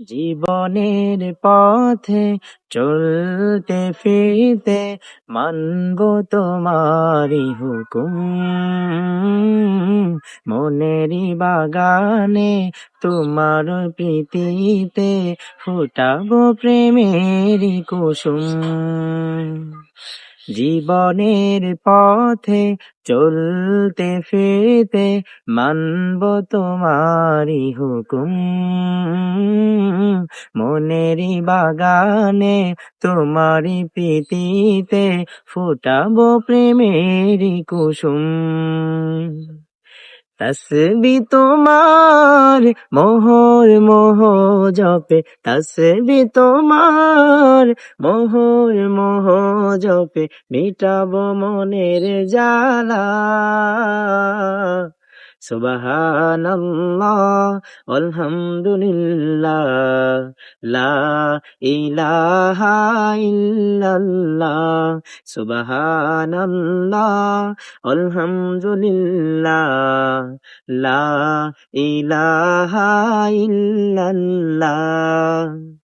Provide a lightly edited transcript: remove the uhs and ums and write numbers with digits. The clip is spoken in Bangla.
জীবনের পথে চলতে ফিরতে মানব তোমারি হুকুম। মনেরই বাগানে তোমার প্রীতিতে ফুটাবো প্রেমেরই কুসুম। জীবনের পথে চলতে ফিরতে মানব তোমারি হুকুম। মনেরই বাগানে তোমারি প্রীতিতে ফুটাবো প্রেমেরই কুসুম। তসবি তোমার মোহর মোহ জপে, তসবি তোমার মোহর মোহ জপে মিটাবো মনের জ্বালা। সুবহানাল্লাহ আলহামদুলিল্লাহ লা ইলাহা ইল্লাল্লাহ। সুবহানাল্লাহ আলহামদুলিল্লাহ লা ইলাহা ইল্লাল্লাহ।